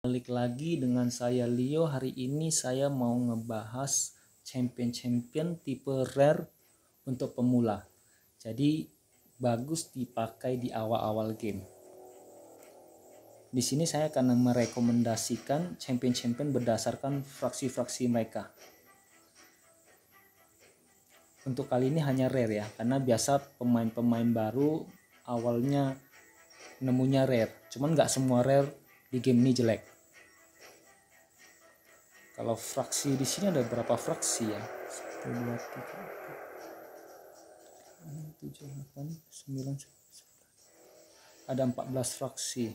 Balik lagi dengan saya Leo. Hari ini saya mau ngebahas champion tipe rare untuk pemula. Jadi bagus dipakai di awal-awal game. Di sini saya akan merekomendasikan champion berdasarkan fraksi-fraksi mereka. Untuk kali ini hanya rare ya, karena biasa pemain-pemain baru awalnya nemunya rare. Cuman nggak semua rare di game ini jelek. Kalau fraksi di sini ada berapa fraksi ya? 1, 2, 3, 4, 5, 6, 7, 8, 9, 10. Ada 14 fraksi.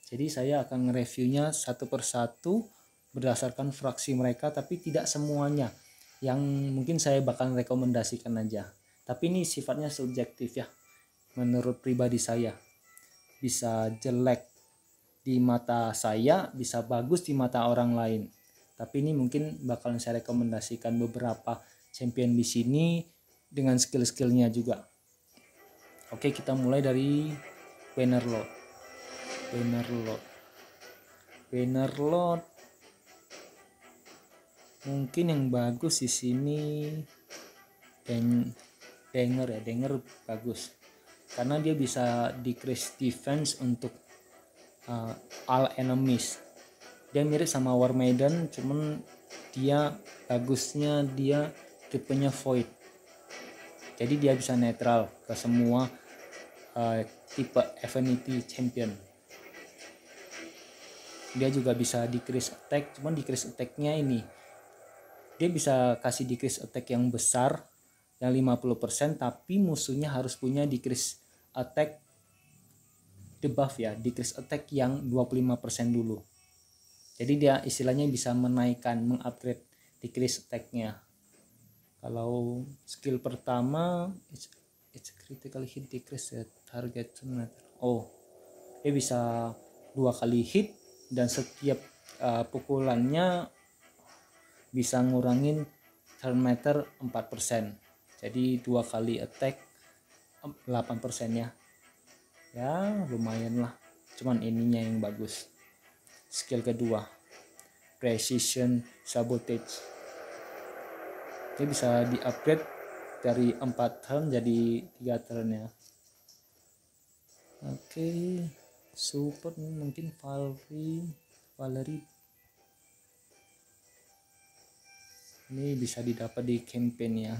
Jadi saya akan nge-reviewnya satu persatu berdasarkan fraksi mereka, tapi tidak semuanya. Yang mungkin saya bakal rekomendasikan aja. Tapi ini sifatnya subjektif ya. Menurut pribadi saya. Bisa jelek di mata saya, bisa bagus di mata orang lain. Tapi ini mungkin bakalan saya rekomendasikan beberapa champion di sini dengan skill-skillnya juga. Oke, kita mulai dari Bannerlord. Bannerlord mungkin yang bagus di sini Danger bagus karena dia bisa decrease defense untuk all enemies. Dia mirip sama War Maiden, cuman dia bagusnya dia tipenya void. Jadi dia bisa netral ke semua tipe affinity champion. Dia juga bisa decrease attack, cuman decrease attack-nya ini dia bisa kasih decrease attack yang besar yang 50%, tapi musuhnya harus punya decrease attack debuff ya, decrease attack yang 25% dulu. Jadi dia istilahnya bisa menaikkan, mengupgrade decrease attack-nya. Kalau skill pertama it's critical hit decrease the target. Oh, dia bisa 2 kali hit dan setiap pukulannya bisa ngurangin turn meter 4%. Jadi 2 kali attack 8% ya. Ya, lumayan lah. Cuman ininya yang bagus. Skill kedua, Precision Sabotage. Dia bisa di-upgrade dari 4 turn jadi 3 turn ya. Oke, support mungkin Valerie. Ini bisa didapat di campaign ya.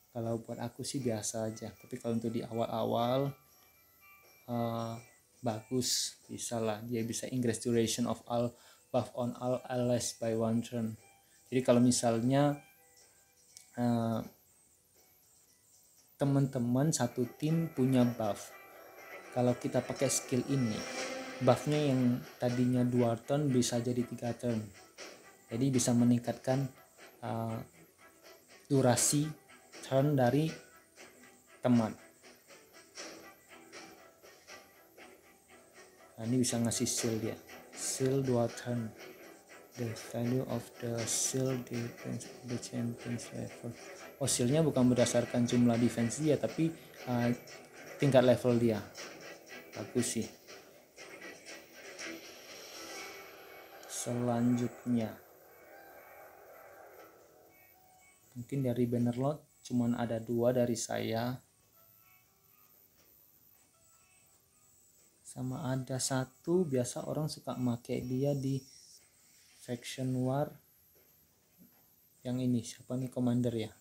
Kalau buat aku sih biasa aja, tapi kalau untuk di awal-awal bagus, bisa lah. Dia bisa increase duration of all buff on all allies by 1 turn. Jadi kalau misalnya teman-teman satu tim punya buff, kalau kita pakai skill ini, buffnya yang tadinya 2 turn bisa jadi 3 turn. Jadi bisa meningkatkan durasi turn dari teman. Nah, ini bisa ngasih shield dia. Shield 2 turn. The value of the shield depends on the champion's level. Oh, shieldnya bukan berdasarkan jumlah defense dia, tapi tingkat level dia. Bagus sih. Selanjutnya mungkin dari Bannerlord cuman ada 2 dari saya, sama ada 1 biasa orang suka make dia di faction war yang ini. Siapa nih, commander ya.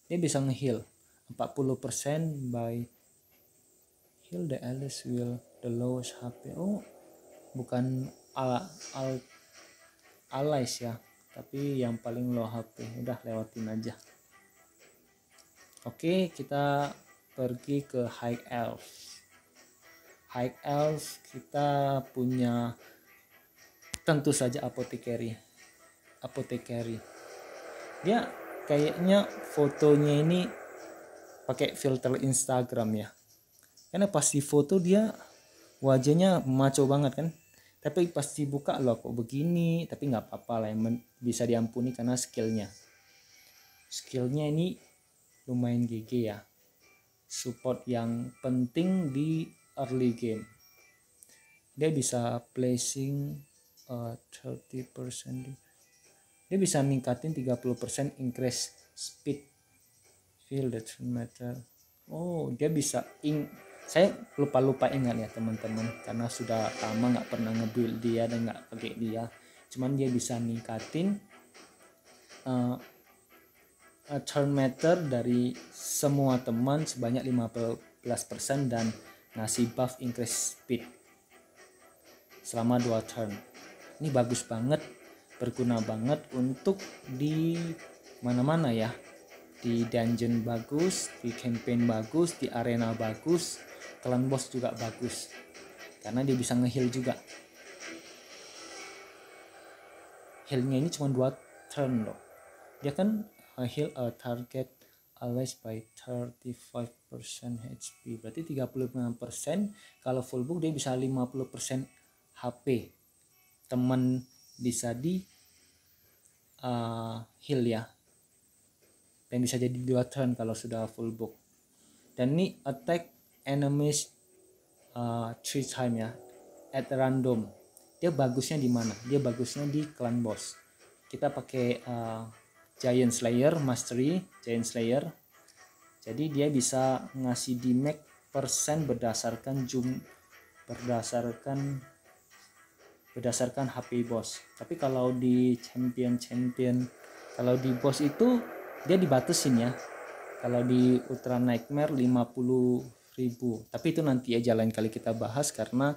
Dia bisa nge-heal 40% by heal the allies will the lowest HP. Oh, bukan allies ya, tapi yang paling low HP. Udah lewatin aja. Oke, kita pergi ke High Elf. High Elf kita punya tentu saja Apothecary. Dia kayaknya fotonya ini pakai filter Instagram ya. Karena pas di foto dia wajahnya maco banget kan. Tapi pas dibuka loh kok begini, tapi nggak apa-apa lah, bisa diampuni karena skillnya ini lumayan GG ya. Support yang penting di early game. Dia bisa placing 30%. Dia bisa ningkatin 30% increase speed feel that matter. Oh, dia bisa saya lupa ingat ya teman-teman, karena sudah lama nggak pernah nge-build dia dan nggak pakai dia. Cuman dia bisa ningkatin turn meter dari semua teman sebanyak 15% dan ngasih buff increase speed selama 2 turn. Ini bagus banget, berguna banget untuk di mana-mana ya. Di dungeon bagus, di campaign bagus, di arena bagus, clan boss juga bagus. Karena dia bisa nge-heal juga. Healnya ini cuma 2 turn loh. Dia kan heal a target always by 35% HP. Berarti 35%. Kalau full book dia bisa 50% HP. Teman bisa di heal ya. Dan bisa jadi 2 turn kalau sudah full book. Dan ini attack enemies 3 time ya, at random. Dia bagusnya di mana? Dia bagusnya di clan boss. Kita pakai Giant Slayer Mastery, Giant Slayer. Jadi dia bisa ngasih damage persen berdasarkan berdasarkan HP boss. Tapi kalau di champion, kalau di boss itu dia dibatasin ya. Kalau di Ultra Nightmare 50.000. Tapi itu nanti aja lain kali kita bahas karena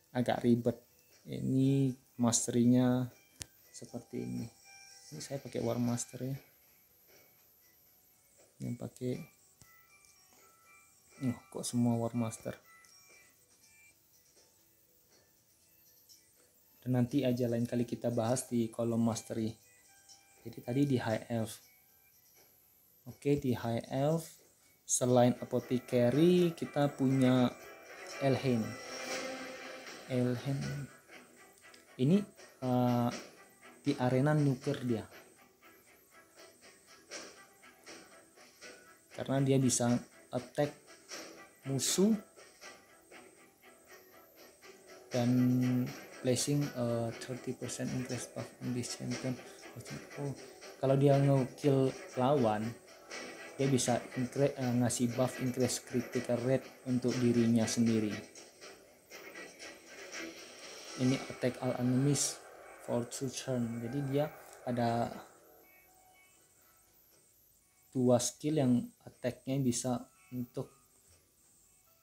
agak ribet. Ini masterynya seperti ini. Ini saya pakai War Master ya. Yang pakai kok semua War Master. Dan nanti aja lain kali kita bahas di kolom mastery. Jadi tadi di High Elf. Oke, di High Elf selain Apothecary kita punya Elhain. Ini di arena nuker dia. Karena dia bisa attack musuh dan placing 30% increase buff on this champion. Kalau dia nge-kill lawan, dia bisa ngasih buff increase critical rate untuk dirinya sendiri. Ini attack all enemies for 2 turn. Jadi dia ada 2 skill yang attacknya bisa untuk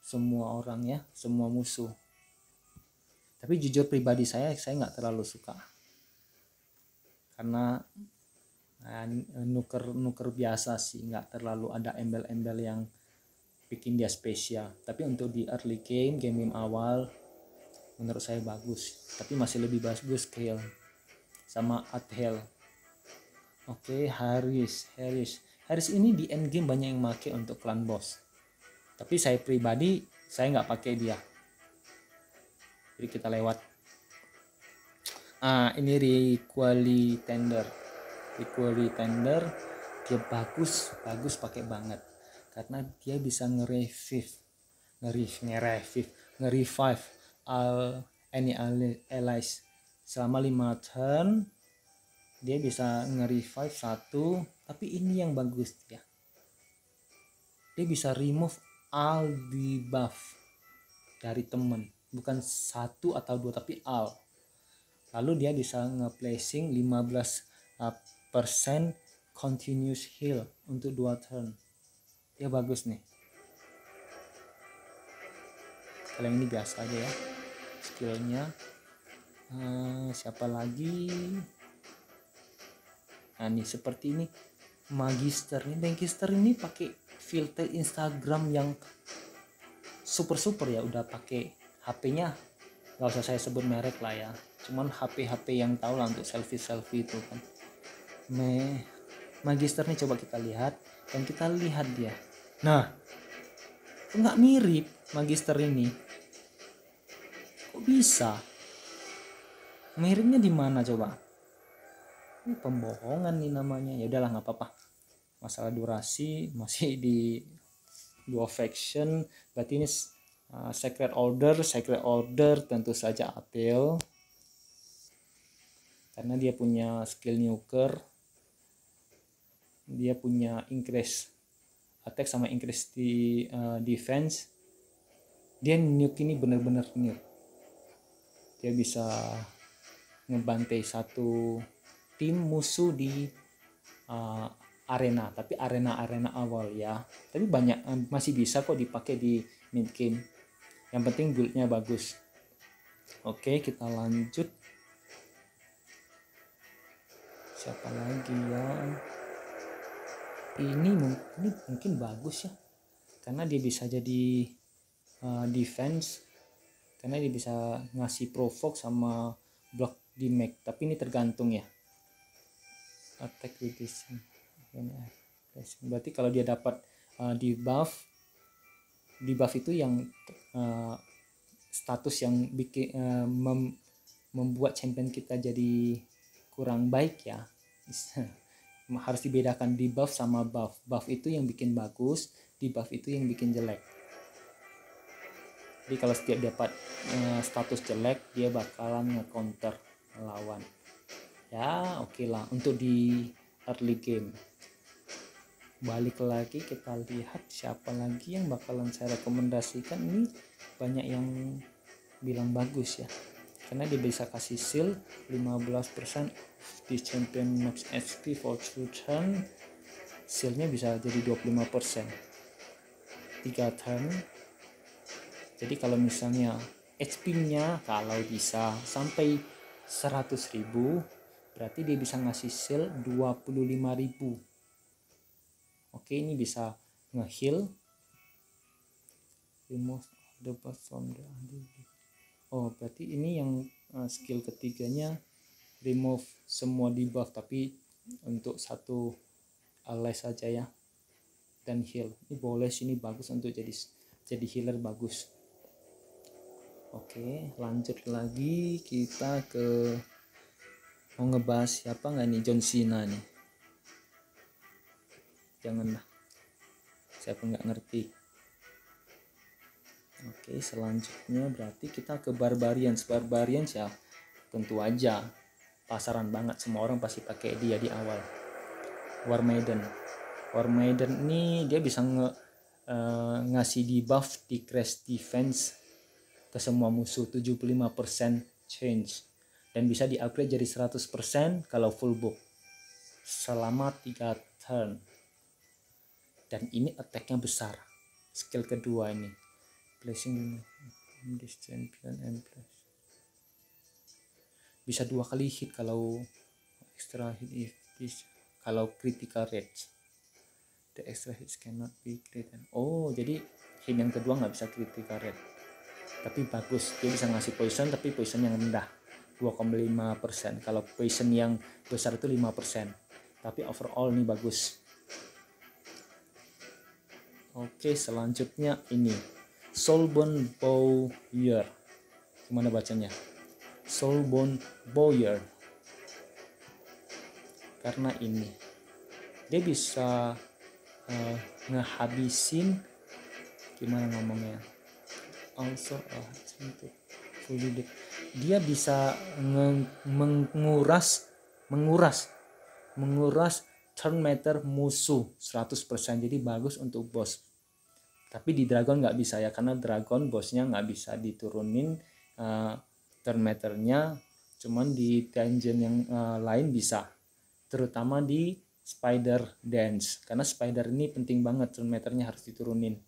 semua orang ya, semua musuh. Tapi jujur pribadi saya nggak terlalu suka. Karena nuker biasa sih, nggak terlalu ada embel-embel yang bikin dia spesial. Tapi untuk di early game awal menurut saya bagus. Tapi masih lebih bagus Kayle sama Adhel. Oke, Harris ini di end game banyak yang pakai untuk clan boss. Tapi saya pribadi saya nggak pakai dia. Jadi kita lewat. Ini Requally Tender. Dia bagus pakai banget. Karena dia bisa nge-revive any allies selama 5 turn. Dia bisa nge-revive 1, tapi ini yang bagus ya. Dia bisa remove all debuff dari temen, bukan 1 atau 2 tapi all. Lalu dia bisa nge-placing 15% continuous heal untuk 2 turn. Dia bagus nih. Kalau yang ini biasa aja ya skillnya. Siapa lagi? Nih seperti ini Magister ini pakai filter Instagram yang super ya, udah pakai HP-nya nggak usah saya sebut merek lah ya, cuman HP yang tahu lah untuk selfie itu kan. Magister nih coba kita lihat dan kita lihat dia. Nah, nggak mirip Magister ini. Kok bisa? Miripnya di mana coba? Ini pembohongan nih namanya. Ya udahlah nggak apa-apa. Masalah durasi masih di 2 faction. Berarti ini Sacred Order tentu saja Adhel. karena dia punya skill nuker, dia punya increase attack sama increase di defense. Dia nuke ini bener-bener nuke, dia bisa ngebantai satu tim musuh di arena, tapi arena awal ya, tapi banyak masih bisa kok dipakai di mid game, yang penting build-nya bagus. Oke, kita lanjut. Siapa lagi ya? Ini mungkin bagus ya, karena dia bisa jadi defense, karena dia bisa ngasih provoke sama block di make, tapi ini tergantung ya. Attack reduction, berarti kalau dia dapat debuff itu yang status yang bikin membuat champion kita jadi kurang baik ya. Harus dibedakan debuff sama buff. Buff itu yang bikin bagus, debuff itu yang bikin jelek. Jadi kalau setiap dapat status jelek, dia bakalan nge-counter lawan. Ya oke lah untuk di early game. Balik lagi kita lihat siapa lagi yang bakalan saya rekomendasikan. Ini banyak yang bilang bagus ya, karena dia bisa kasih shield 15% di champion max HP for 2 turn. Shieldnya bisa jadi 25% 3 turn. Jadi kalau misalnya HP-nya kalau bisa sampai 100.000, berarti dia bisa ngasih shield 25.000. Oke, ini bisa nge-heal, remove the buff from the enemy. Oh, berarti ini yang skill ketiganya remove semua debuff, tapi untuk satu ally saja ya, dan heal. Ini boleh sini, bagus untuk jadi healer, bagus. Oke, lanjut lagi, kita ke mau ngebahas siapa nggak nih? John Cena nih, janganlah, saya pun nggak ngerti. Oke, selanjutnya berarti kita ke Barbarians ya, tentu aja pasaran banget, semua orang pasti pakai dia di awal. War Maiden ini dia bisa ngasih debuff di crash defense ke semua musuh 75% change, dan bisa di-upgrade jadi 100% kalau full book selama 3 turn. Dan ini attack-nya besar. Skill kedua ini, placing this champion and place. Bisa 2 kali hit kalau extra hit if this, kalau critical rate. The extra hits cannot be created. Oh, jadi hit yang kedua nggak bisa critical rate. Tapi bagus, dia bisa ngasih poison, tapi poison yang rendah 2,5%. Kalau poison yang besar itu 5%. Tapi overall ini bagus. Oke, selanjutnya ini Soulbone Bowyer. Gimana bacanya? Soulbone Bowyer. Karena ini dia bisa ngehabisin, gimana ngomongnya, also dia bisa menguras turn meter musuh 100%. Jadi bagus untuk boss. Tapi di dragon nggak bisa ya, karena dragon bossnya nggak bisa diturunin turn meternya, cuman di dungeon yang lain bisa, terutama di spider dance, karena spider ini penting banget, turn meternya harus diturunin.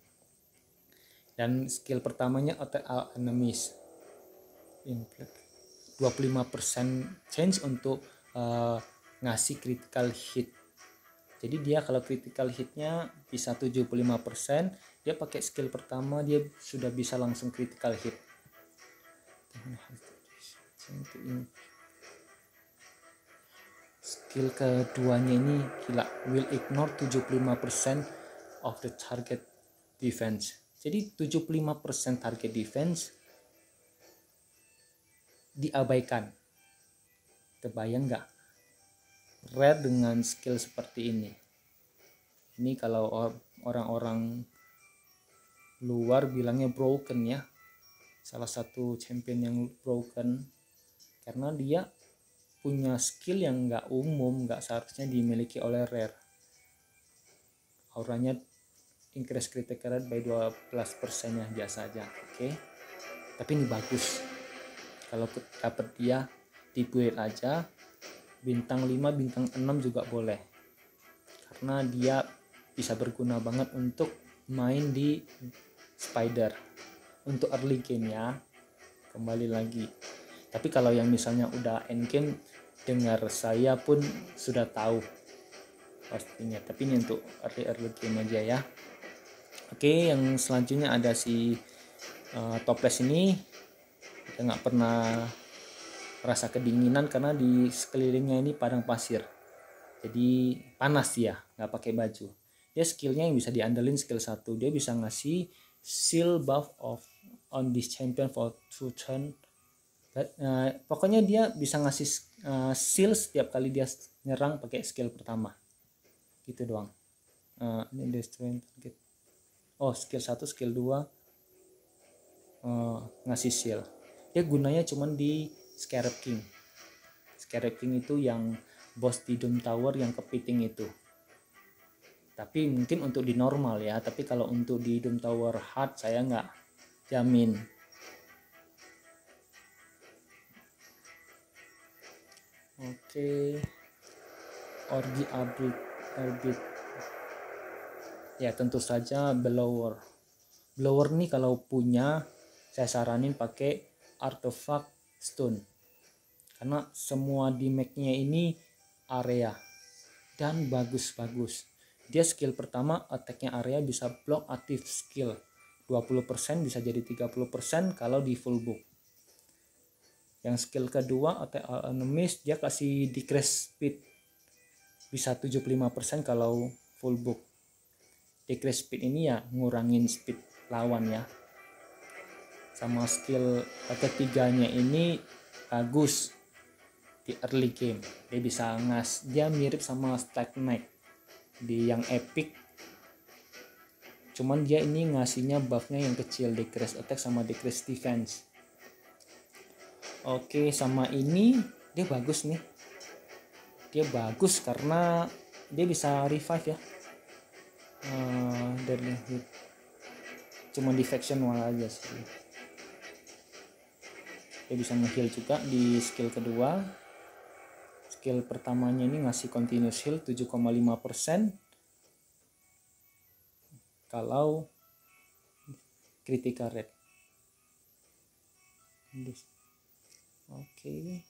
Dan skill pertamanya attack all enemies, 25% chance untuk ngasih critical hit. Jadi dia kalau critical hitnya bisa 75%, dia pakai skill pertama dia sudah bisa langsung critical hit. Skill keduanya ini gila, will ignore 75% of the target defense. Jadi 75% target defense diabaikan. Kebayang nggak? Rare dengan skill seperti ini. Ini kalau orang-orang luar bilangnya broken ya. Salah satu champion yang broken, karena dia punya skill yang nggak umum, nggak seharusnya dimiliki oleh rare. Auranya increase critical rate by 12% ya, biasa aja. Oke. Tapi ini bagus. Kalau dapat dia di build aja bintang 5, bintang 6 juga boleh. Karena dia bisa berguna banget untuk main di spider. Untuk early game ya. Kembali lagi. Tapi kalau yang misalnya udah end game, dengar saya pun sudah tahu pastinya. Tapi ini untuk early game aja ya. Oke, yang selanjutnya ada si toples ini. Kita nggak pernah rasa kedinginan karena di sekelilingnya ini padang pasir. Jadi panas ya, nggak pakai baju. Dia skillnya yang bisa diandelin skill 1. Dia bisa ngasih seal buff of on this champion for 2 turn. Pokoknya dia bisa ngasih seal setiap kali dia nyerang pakai skill pertama. Gitu doang. Ini destroy target. Oh, skill 1, skill 2 ngasih seal. Dia gunanya cuman di Scarab King. Scarab King itu yang boss di Doom Tower yang kepiting itu. Tapi mungkin untuk di normal ya. Tapi kalau untuk di Doom Tower hard saya nggak jamin. Oke. Orgi Arbit. Ya tentu saja blower. Blower nih kalau punya saya saranin pakai artifact stone. Karena semua di make-nya ini area dan bagus-bagus. Dia skill pertama attack-nya area bisa block aktif skill 20% bisa jadi 30% kalau di full book. Yang skill kedua attack enemies dia kasih decrease speed bisa 75% kalau full book. Decrease speed ini ya ngurangin speed lawan ya. Sama skill ketiganya ini bagus di early game. Dia bisa dia mirip sama Stack Knight di yang epic. Cuman dia ini ngasihnya buffnya yang kecil, decrease attack sama decrease defense. Oke, sama ini dia bagus nih. Dia bagus karena dia bisa revive ya. Deadly hit. Cuma di faction wall aja sih. Dia bisa nge-heal juga di skill kedua. Skill pertamanya ini ngasih continuous heal 7,5% kalau critical rate. Oke.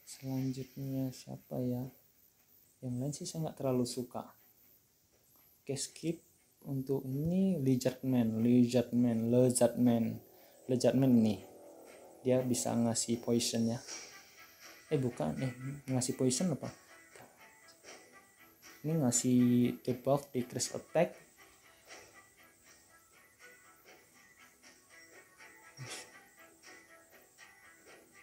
Selanjutnya siapa ya? Yang lain sih saya nggak terlalu suka. Oke, skip. Untuk ini Lizardman nih. Dia bisa ngasih poison ya. Ngasih poison apa? Ini ngasih debuff decrease attack.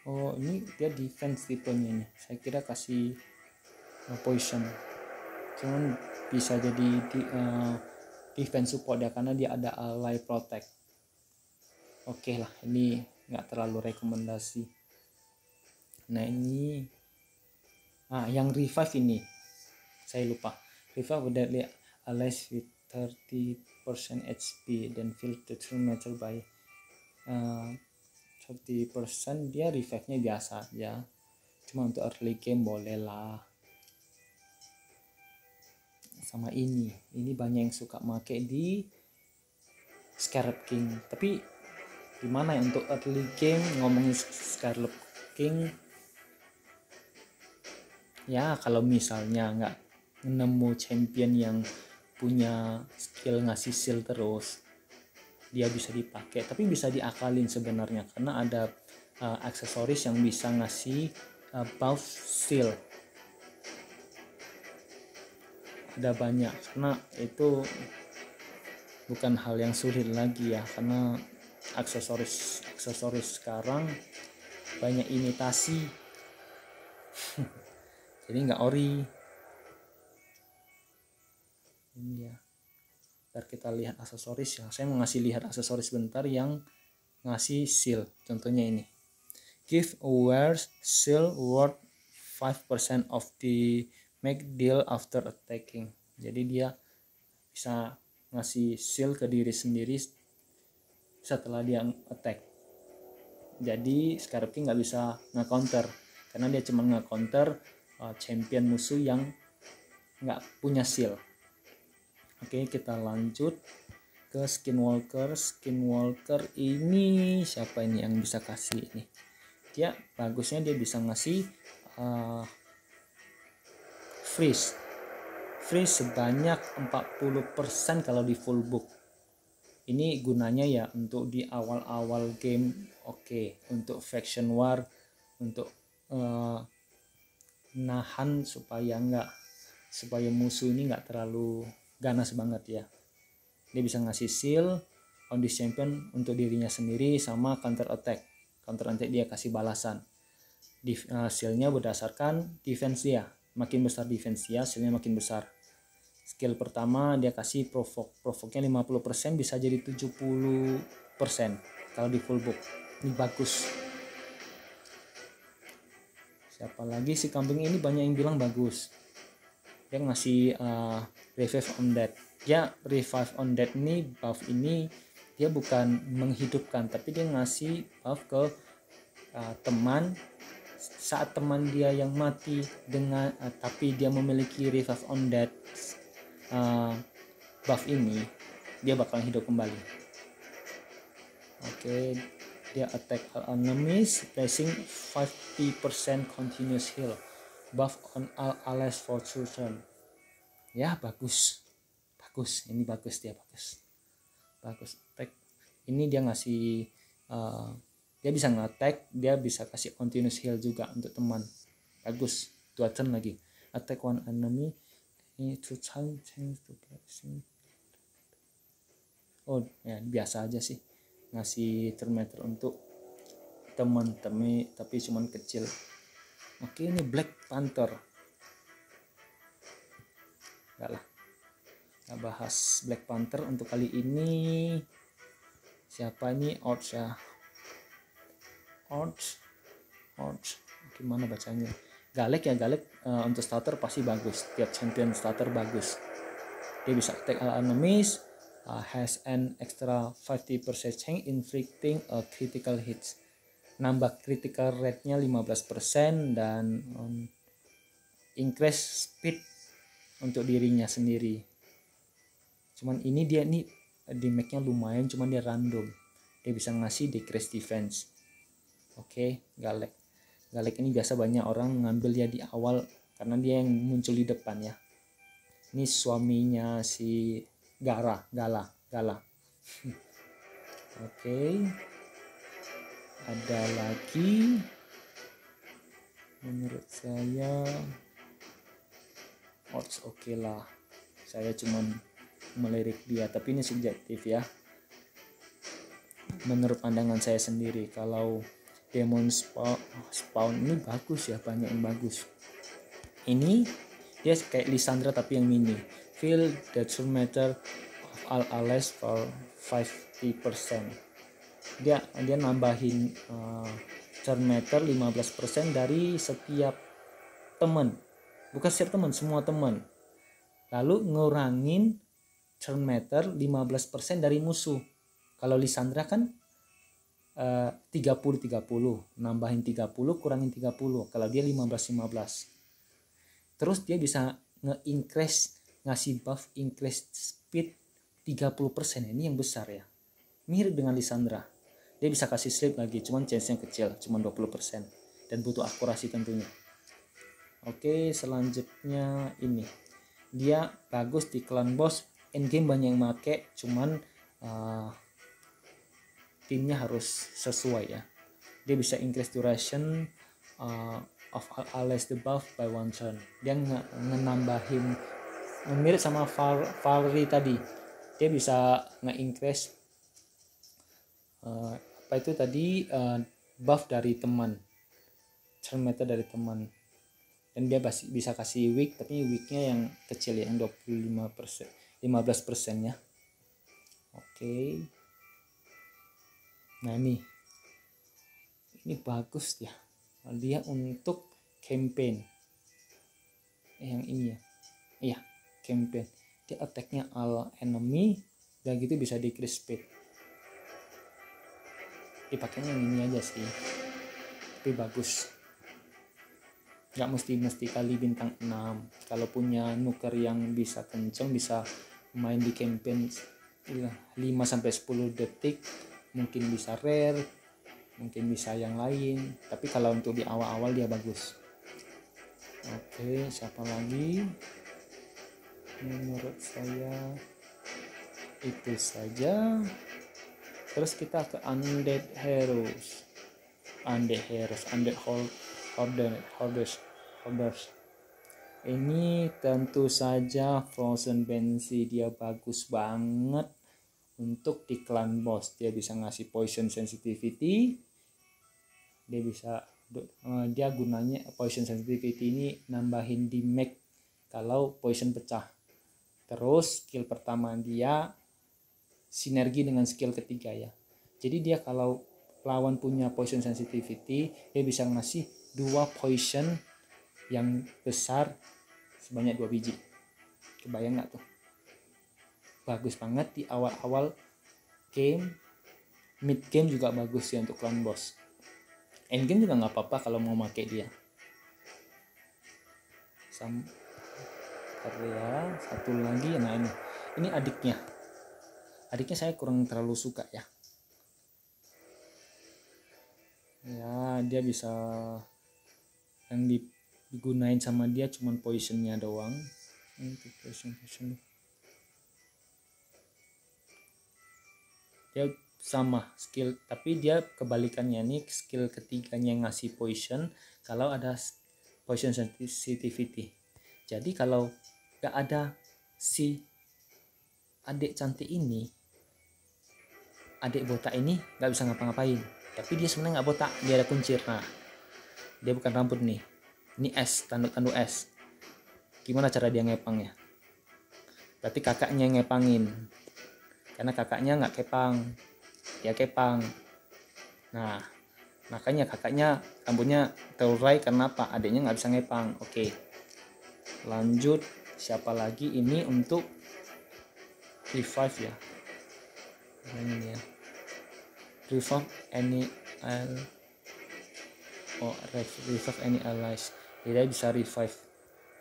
Oh, ini dia defense tipenya nih. Saya kira kasih poison. Cuman bisa jadi defense support ya karena dia ada ally protect. Oke lah, ini nggak terlalu rekomendasi. Nah ini yang revive ini saya lupa. Revive deadly allies with 30% HP dan feel the true meter by 30%. Dia revive nya biasa aja, cuma untuk early game boleh lah. Sama ini banyak yang suka make di Scarab King, tapi gimana ya untuk early game ngomongin Scarab King ya, kalau misalnya nggak nemu champion yang punya skill ngasih seal terus, dia bisa dipakai. Tapi bisa diakalin sebenarnya karena ada aksesoris yang bisa ngasih buff seal. Ada banyak, karena itu bukan hal yang sulit lagi ya, karena aksesoris sekarang banyak imitasi. Jadi nggak ori. Ini ya. Ntar kita lihat aksesoris ya. Saya mau ngasih lihat aksesoris bentar yang ngasih seal. Contohnya ini. Give a wear seal worth 5% of the make deal after attacking. Jadi dia bisa ngasih shield ke diri sendiri setelah dia attack. Jadi Scarab King nggak bisa nge-counter karena dia cuma nge-counter champion musuh yang nggak punya shield. Oke, kita lanjut ke Skinwalker. Skinwalker ini siapa ini yang bisa kasih ini? Dia bagusnya dia bisa ngasih freeze sebanyak 40% kalau di full book. Ini gunanya ya untuk di awal-awal game, oke. Untuk faction war, untuk nahan supaya musuh ini nggak terlalu ganas banget ya. Dia bisa ngasih seal on this champion untuk dirinya sendiri sama counter attack dia kasih balasan. Shieldnya berdasarkan defense dia, makin besar defense dia, shieldnya makin besar. Skill pertama dia kasih provoke-nya 50%, bisa jadi 70% kalau di full book. Ini bagus. Siapa lagi si kambing ini banyak yang bilang bagus. Dia ngasih revive undead. Ya, revive undead ini buff ini dia bukan menghidupkan, tapi dia ngasih buff ke teman saat teman dia yang mati dengan tapi dia memiliki revive undead buff ini, dia bakal hidup kembali. Oke, dia attack all enemies placing 50% continuous heal buff on all allies for 2 turn. Ya, bagus. Ini bagus, dia bagus attack. Ini dia ngasih dia bisa nge-attack, dia bisa kasih continuous heal juga untuk teman. Bagus, 2 turn lagi. Attack one enemy ini 2 time change to blessing. Oh ya, biasa aja sih ngasih termeter untuk teman tapi cuman kecil. Oke, ini Black Panther. Enggak lah, kita bahas Black Panther untuk kali ini. Siapa ini? Orch ya. Orch gimana bacanya? Galek ya, untuk starter pasti bagus. Tiap champion starter bagus. Dia bisa attack all enemies, has an extra 50% chance inflicting a critical hits. Nambah critical rate-nya 15% dan increase speed untuk dirinya sendiri. Cuman ini dia nih damage-nya lumayan, cuman dia random. Dia bisa ngasih decrease defense. Oke, Galek ini biasa banyak orang ngambil ya di awal karena dia yang muncul di depan ya. Ini suaminya si Gala. Oke. Ada lagi menurut saya oke lah. Saya cuman melirik dia, tapi ini subjektif ya. Menurut pandangan saya sendiri, kalau Demon Spawn ini bagus ya, banyak yang bagus. Ini dia kayak Lysandra tapi yang mini. Fill the turn meter of all allies for 50%. Dia nambahin turn meter 15% dari setiap teman. Bukan setiap teman, semua teman. Lalu ngurangin turn meter 15% dari musuh. Kalau Lysandra kan 30 nambahin 30 kurangin 30, kalau dia 15. Terus dia bisa ngasih buff increase speed 30%. Ini yang besar ya, mirip dengan Lysandra. Dia bisa kasih sleep lagi, cuman chance-nya kecil, cuman 20% dan butuh akurasi tentunya. Oke, selanjutnya ini dia bagus di clan boss. Endgame banyak yang make, cuman timnya harus sesuai ya. Dia bisa increase duration of allies the buff by 1 turn. Dia ngenambahin mirip sama Valerie tadi. Dia bisa nge-increase apa itu tadi buff dari teman, turn meter dari teman. Dan dia bisa kasih weak, tapi weaknya yang kecil ya, yang 15% ya. Oke. Nah ini bagus ya, dia untuk campaign. yang ini ya, iya campaign, dia attacknya all enemy dan gitu bisa decrease speed. Dipakainya yang ini aja sih, tapi bagus, nggak mesti kali bintang 6. Kalau punya nuker yang bisa kenceng, bisa main di campaign 5-10 detik, mungkin bisa rare, mungkin bisa yang lain, tapi kalau untuk di awal-awal dia bagus. Oke, siapa lagi? Menurut saya itu saja. Terus kita ke Undead Heroes. Undead Hoarders. Ini tentu saja Frozen Banshee, dia bagus banget untuk di clan boss. Dia bisa ngasih poison sensitivity. Dia gunanya poison sensitivity ini nambahin damage kalau poison pecah. Terus skill pertama dia sinergi dengan skill ketiga ya. Jadi dia kalau lawan punya poison sensitivity, dia bisa ngasih 2 poison yang besar sebanyak 2 biji. Kebayang nggak tuh? Bagus banget di awal-awal game, mid game juga bagus ya untuk clan boss. End game juga nggak apa-apa kalau mau pakai dia. Satu lagi, nah ini adiknya saya kurang terlalu suka ya. Dia bisa yang digunain sama dia cuman poisonnya doang. Poison. Dia sama skill, tapi dia kebalikannya nih, skill ketiganya yang ngasih poison kalau ada poison sensitivity. Jadi kalau gak ada si adik cantik ini, adik botak ini gak bisa ngapa-ngapain. Tapi dia sebenarnya nggak botak, dia ada kuncir. Nah, dia bukan rambut nih, ini es, tanduk es. Gimana cara dia ngepangnya? Berarti kakaknya yang ngepangin, karena kakaknya nggak kepang, dia kepang. Nah, makanya kakaknya rambutnya terurai karena apa? Adiknya nggak bisa ngepang. Oke, lanjut. Siapa lagi ini untuk revive ya? Ini ya, revive any allies. Dia bisa revive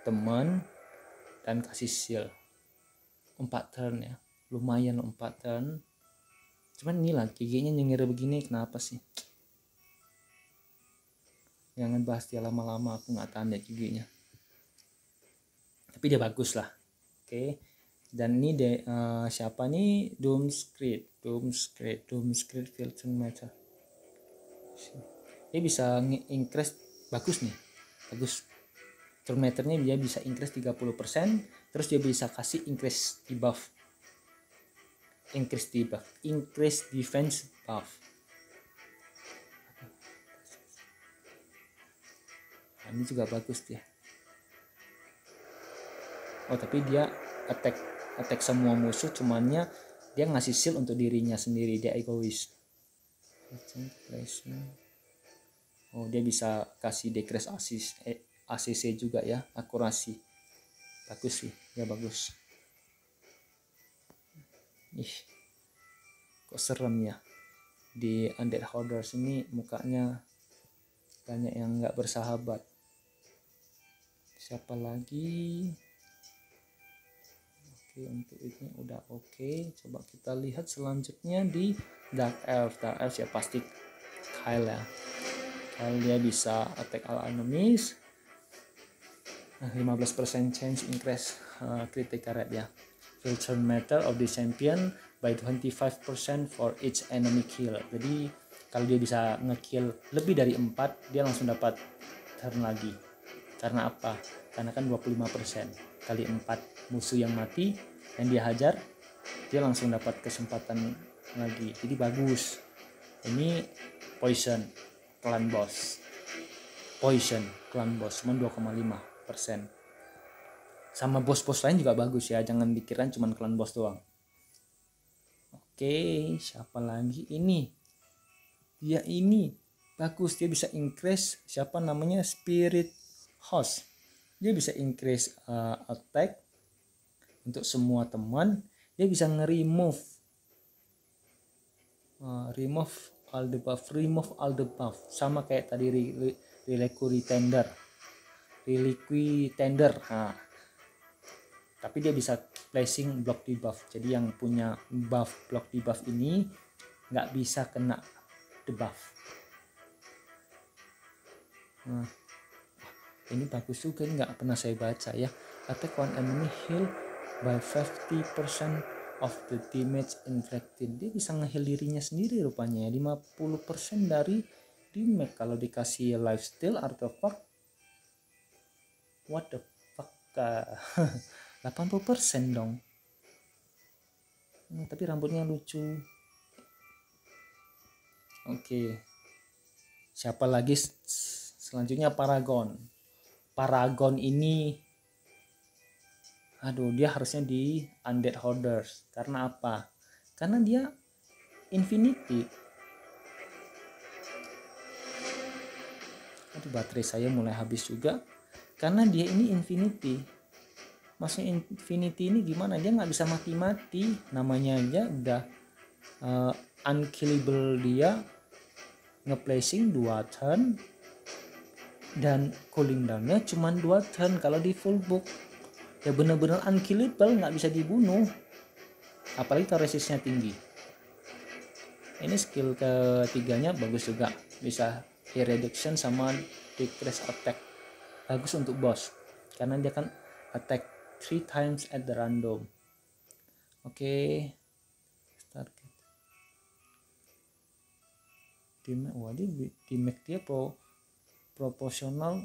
teman dan kasih shield 4 turn ya, lumayan 4 turn. Cuman inilah giginya nyengir begini, kenapa sih? Jangan bahas dia lama-lama, aku nggak tahan ya giginya. Tapi dia bagus lah. Oke. Dan ini siapa nih? Doomskreed Filtration Meter. Dia bisa increase, bagus nih, bagus. Turn meternya dia bisa increase 30%, terus dia bisa kasih increase defense buff. Nah, ini juga bagus dia. Oh, tapi dia attack semua musuh, cumannya dia ngasih shield untuk dirinya sendiri, dia egois. Oh, dia bisa kasih decrease ACC juga ya, akurasi. Bagus sih, ya bagus. Kok serem ya. Di Undead Hoarders ini mukanya banyak yang nggak bersahabat. Siapa lagi? Oke, untuk ini udah oke. Coba kita lihat selanjutnya di Dark Elf ya pasti Kyle ya. Kyle dia bisa attack all enemies. 15% chance increase critical rate ya. Filter meter of the champion by 25% for each enemy kill. Jadi kalau dia bisa ngekill lebih dari 4, dia langsung dapat turn lagi. Karena apa? Karena kan 25% kali 4 musuh yang mati yang dia hajar, dia langsung dapat kesempatan lagi. Jadi bagus. Ini poison clan boss cuma 2,5%. Sama bos-bos lain juga bagus ya, jangan dikira cuma clan boss doang. Oke, siapa lagi ini? Dia ini bagus, dia bisa increase siapa namanya Spirit Host. Dia bisa increase attack untuk semua teman. Dia bisa nge-remove remove all the buff, sama kayak tadi reliquary tender. Nah, tapi dia bisa placing block debuff. Jadi yang punya buff block debuff ini nggak bisa kena debuff. Nah, ini bagus juga, nggak pernah saya baca ya. Attack one enemy heal by 50% of the damage inflicted. Dia bisa nge-heal dirinya sendiri rupanya ya, 50% dari damage. Kalau dikasih lifesteal artifact, what the fuck, 80% dong. Tapi rambutnya lucu. Oke. Siapa lagi selanjutnya? Paragon ini, aduh, dia harusnya di Undead Hoarders. Karena apa? Karena dia infinity. Aduh, baterai saya mulai habis juga. Karena dia ini infinity. Maksudnya infinity ini gimana? Dia nggak bisa mati-mati. Namanya aja udah unkillable. Dia nge-placing 2 turn dan cooling downnya cuma 2 turn. Kalau di full book ya bener-bener unkillable, nggak bisa dibunuh, apalagi kalau resistnya tinggi. Ini skill ketiganya bagus juga, bisa hit reduction sama decrease attack. Bagus untuk boss karena dia kan attack 3 times at the random. Oke. Target damage dia proportional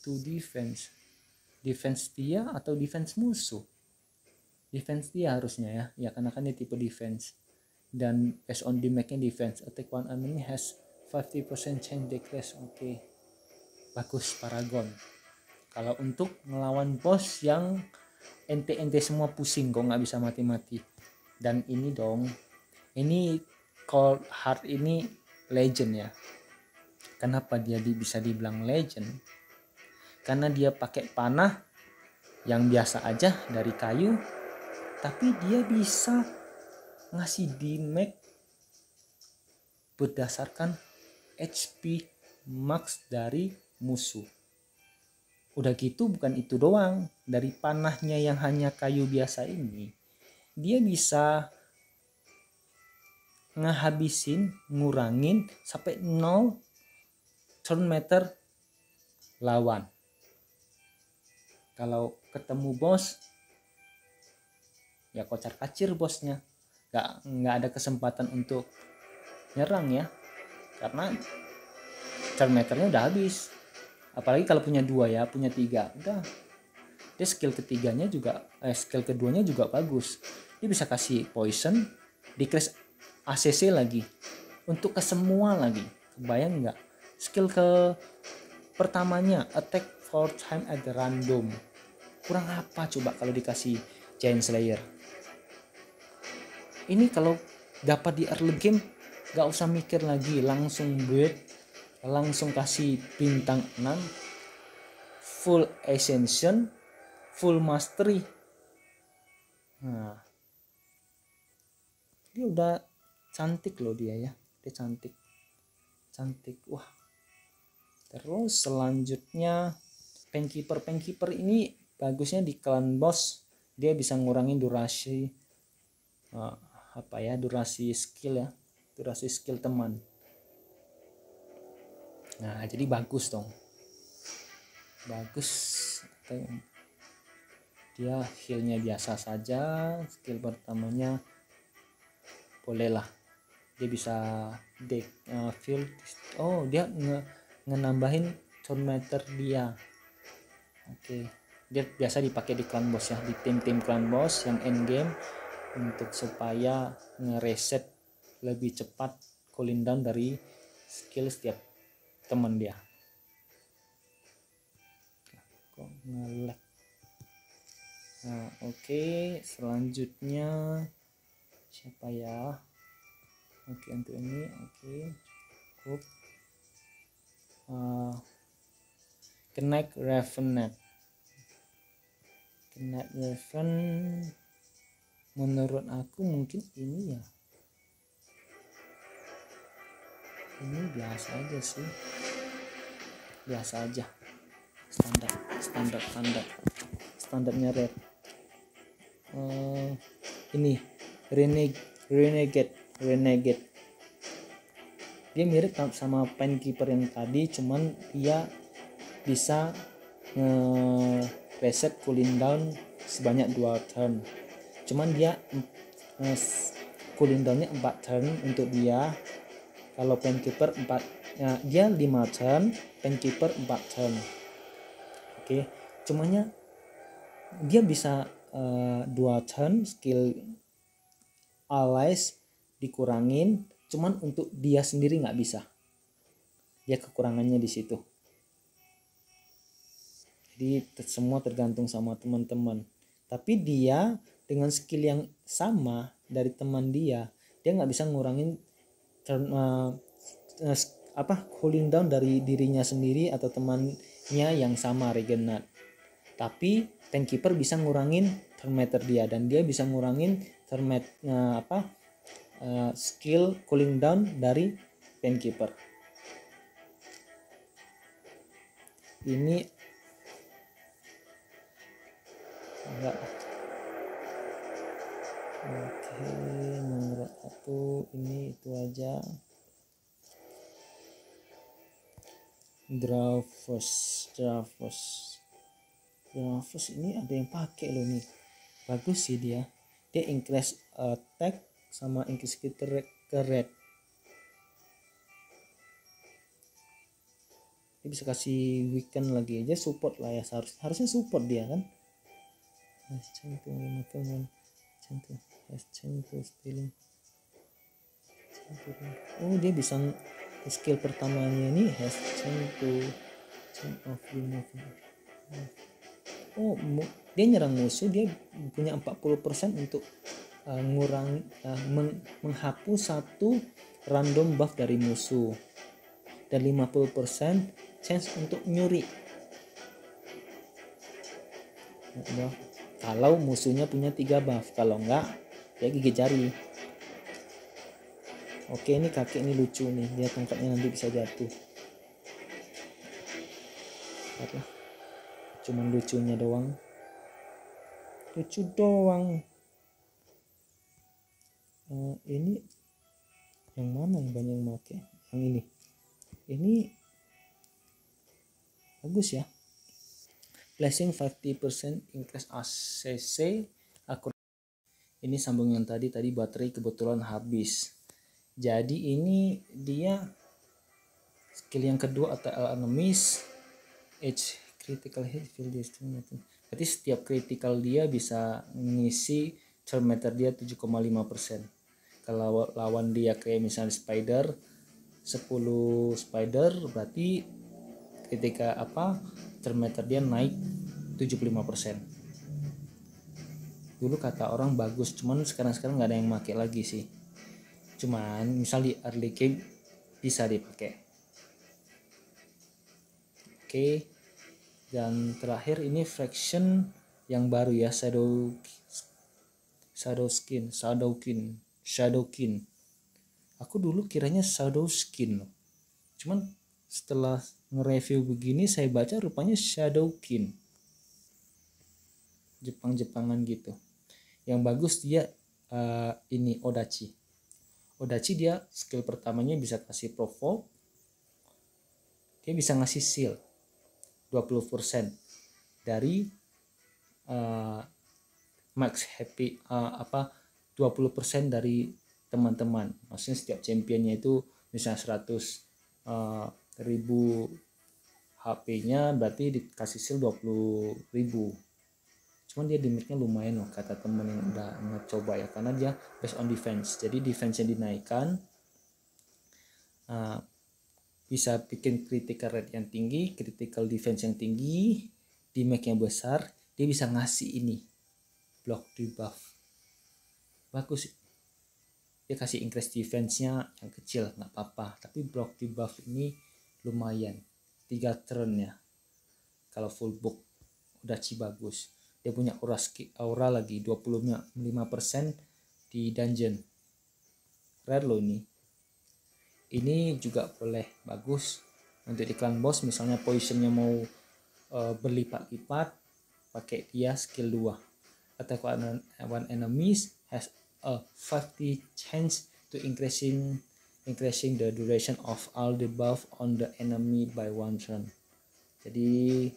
to defense dia atau defense musuh. Defense dia harusnya ya karena kan dia tipe defense, dan based on damage-nya defense. Attack one enemy has 50% chance decrease. Oke. Bagus Paragon. Kalau untuk ngelawan boss yang ente semua pusing kok nggak bisa mati-mati. Dan ini dong, ini Cold Heart ini legend ya. Kenapa dia bisa dibilang legend? Karena dia pakai panah yang biasa aja dari kayu, tapi dia bisa ngasih damage berdasarkan HP max dari musuh. Udah gitu bukan itu doang, dari panahnya yang hanya kayu biasa ini, dia bisa ngurangin sampai 0 turn meter lawan. Kalau ketemu bos ya kocar kacir bosnya, nggak ada kesempatan untuk nyerang ya, karena turn meternya udah habis. Apalagi kalau punya 2 ya, punya 3 udah. Dia skill keduanya juga bagus. Dia bisa kasih poison, decrease ACC lagi, untuk ke semua lagi. Kebayang nggak? Skill ke pertamanya attack 4 time at the random. Kurang apa coba kalau dikasih Giant Slayer? Ini kalau dapat di early game gak usah mikir lagi, langsung build, langsung kasih bintang 6, full ascension, full mastery. Nah, dia udah cantik loh dia ya, dia cantik. Wah. Terus selanjutnya Painkeeper ini bagusnya di clan boss, dia bisa ngurangin durasi durasi skill teman. Nah, jadi bagus dong. Bagus. Dia healnya biasa saja, skill pertamanya bolehlah. Dia bisa feel. Oh, dia ngenambahin turn meter dia. Oke. Dia biasa dipakai di clan boss ya, di tim clan boss yang end game, untuk supaya ngereset lebih cepat cooling down dari skill setiap teman dia. Kok nge-lag. Nah, oke. Selanjutnya siapa ya? Oke, untuk ini oke. Cukup. Knight Revenant. Night Raven menurut aku mungkin ini ya, ini biasa aja sih, biasa aja, standarnya red. Ini Renegade dia mirip sama Painkeeper yang tadi, cuman dia bisa reset cooling down sebanyak 2 turn, cuman dia cooling downnya 4 turn untuk dia. Kalau Painkeeper 4, dia 5 turn, Painkeeper 4 turn. Oke, cumannya dia bisa 2 turn skill allies dikurangin, cuman untuk dia sendiri nggak bisa. Dia kekurangannya di situ. Jadi semua tergantung sama teman-teman. Tapi dia dengan skill yang sama dari teman dia nggak bisa ngurangin cooling down dari dirinya sendiri atau temannya yang sama Regenat. Tapi Painkeeper bisa ngurangin thermometer dia, dan dia bisa ngurangin skill cooling down dari Painkeeper. Ini enggak. Oke, menurut aku ini itu aja. Dravos ini ada yang pakai loh nih, bagus sih dia increase attack sama increase ke red. Dia bisa kasih weaken lagi aja, support lah ya, harusnya support dia kan. Oh, dia bisa skill pertamanya ini has oh, dia nyerang musuh, dia punya 40% untuk menghapus satu random buff dari musuh, dan 50% chance untuk nyuri kalau musuhnya punya 3 buff. Kalau enggak, dia gigit jari. Oke, ini kakek ini lucu nih, dia tongkatnya nanti bisa jatuh. Lihatlah, cuman lucunya doang, ini yang mana yang banyak yang pakai? Yang ini bagus ya, flashing 50% increase ACC akurat. Ini sambung yang tadi baterai kebetulan habis, jadi ini dia skill yang kedua atau enemies edge critical hit field distance. Berarti setiap critical dia bisa ngisi thermometer dia 7,5%. Kalau lawan dia kayak misalnya spider 10 spider, berarti ketika thermometer dia naik 75%. Dulu kata orang bagus, cuman sekarang nggak ada yang pakai lagi sih. Cuman misal di early game bisa dipakai. Oke. Dan terakhir ini fraction yang baru ya, Shadowkin. Aku dulu kiranya Shadowkin loh. Cuman setelah nge-review begini saya baca rupanya Shadowkin. Jepang-Jepangan gitu. Yang bagus dia ini Odachi dia skill pertamanya bisa kasih provoke. Dia bisa ngasih seal 20% dari max happy 20% dari teman-teman. Maksudnya setiap championnya itu misalnya 100.000 HP-nya, berarti dikasih seal 20.000. Cuman dia damage-nya lumayan loh kata temen yang udah ngecoba ya, karena dia based on defense. Jadi defense-nya dinaikkan, bisa bikin critical rate yang tinggi, critical defense yang tinggi, damage-nya besar. Dia bisa ngasih ini block debuff, bagus. Dia kasih increase defense-nya yang kecil nggak apa-apa, tapi block debuff ini lumayan 3 turn ya kalau full book. Udah bagus. Dia punya aura lagi 25% di dungeon. Rare loh ini. Ini juga boleh bagus untuk di clan boss, misalnya poisonnya mau berlipat-lipat, pakai dia skill 2. Attack one enemies has a 50 chance to increasing the duration of all the buff on the enemy by one turn. Jadi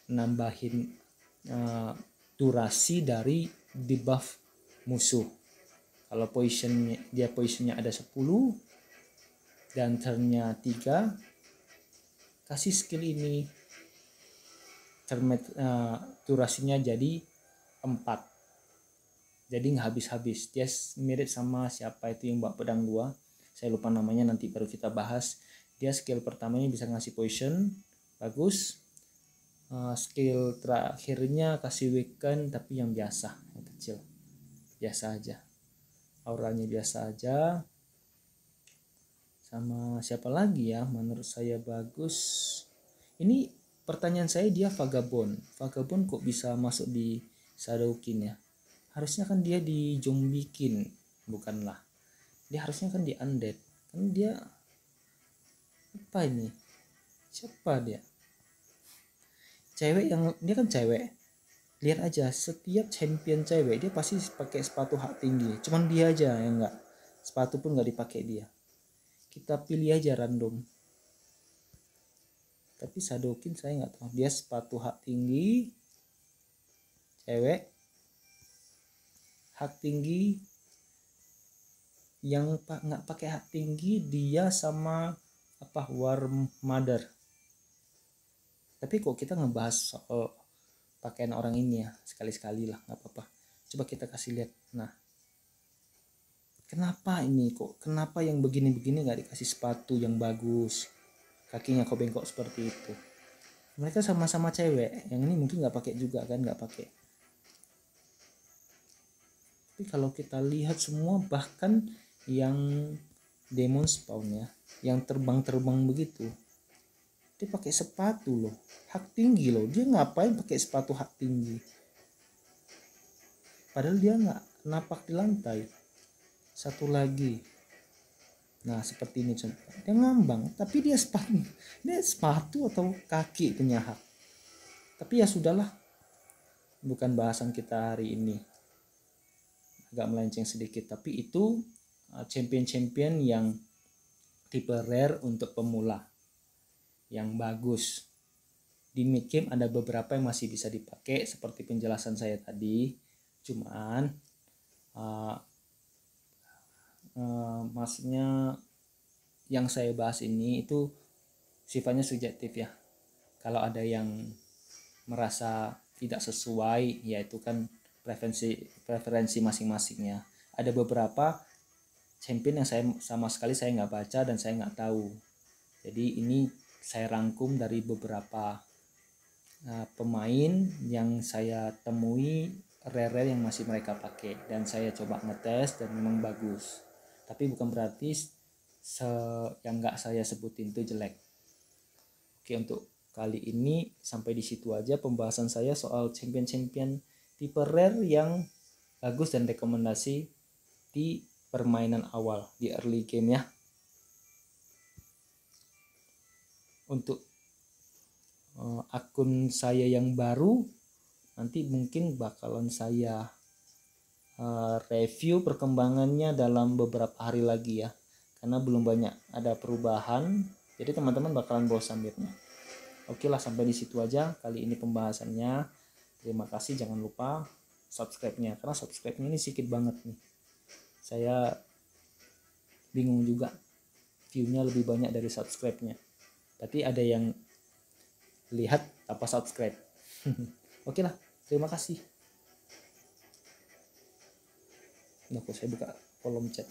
nambahin durasi dari debuff musuh. Kalau poisonnya ada 10 dan turnnya 3, kasih skill ini, durasinya jadi 4, jadi nggak habis-habis. Dia mirip sama siapa itu yang bawa pedang 2, saya lupa namanya, nanti baru kita bahas. Dia skill pertamanya bisa ngasih poison, bagus. Skill terakhirnya kasih weaken, tapi yang biasa, yang kecil, biasa aja, auranya biasa aja. Sama siapa lagi ya menurut saya bagus? Ini pertanyaan saya, dia Vagabond kok bisa masuk di Shadowkin ya? Harusnya kan dia di Zombikin, bukanlah. Dia harusnya kan di Undead. Kan dia apa ini? Siapa dia? Cewek, yang dia kan cewek. Lihat aja, setiap champion cewek dia pasti pakai sepatu hak tinggi. Cuman dia aja yang enggak. Sepatu pun enggak dipakai dia. Kita pilih aja random. Tapi Shadowkin saya nggak tahu, dia sepatu hak tinggi, cewek, hak tinggi. Yang nggak pakai hak tinggi dia sama War Mother. Tapi kok kita ngebahas soal pakaian orang ini ya, sekali-sekali lah, nggak apa-apa. Coba kita kasih lihat. Nah, kenapa yang begini-begini nggak dikasih sepatu yang bagus, kakinya kok bengkok seperti itu? Mereka sama-sama cewek, yang ini mungkin nggak pakai juga kan, nggak pakai. Tapi kalau kita lihat semua, bahkan yang demon spawn ya, yang terbang-terbang begitu, dia pakai sepatu loh, hak tinggi loh. Dia ngapain pakai sepatu hak tinggi? Padahal dia nggak napak di lantai. Satu lagi, nah seperti ini contoh, dia ngambang, tapi dia sepatu atau kaki punya hak. Tapi ya sudahlah, bukan bahasan kita hari ini, agak melenceng sedikit. Tapi itu champion-champion yang tipe rare untuk pemula yang bagus. Di mid game ada beberapa yang masih bisa dipakai seperti penjelasan saya tadi, cuman maksudnya yang saya bahas ini itu sifatnya subjektif ya. Kalau ada yang merasa tidak sesuai, ya itu kan preferensi masing-masingnya. Ada beberapa champion yang saya sama sekali saya nggak baca dan saya nggak tahu. Jadi ini saya rangkum dari beberapa pemain yang saya temui rare yang masih mereka pakai, dan saya coba ngetes dan memang bagus. Tapi bukan berarti yang nggak saya sebutin itu jelek. Oke, untuk kali ini sampai di situ aja pembahasan saya soal champion-champion tipe rare yang bagus dan rekomendasi di permainan awal, di early game ya. Untuk akun saya yang baru, nanti mungkin bakalan saya review perkembangannya dalam beberapa hari lagi ya, karena belum banyak ada perubahan, jadi teman-teman bakalan bosan lihatnya. Oke lah, sampai di situ aja kali ini pembahasannya. Terima kasih, jangan lupa subscribe-nya, karena subscribe-nya ini sedikit banget nih. Saya bingung juga, view-nya lebih banyak dari subscribe-nya, tapi ada yang lihat apa subscribe. Oke lah, terima kasih. Nah, kok saya buka kolom chat.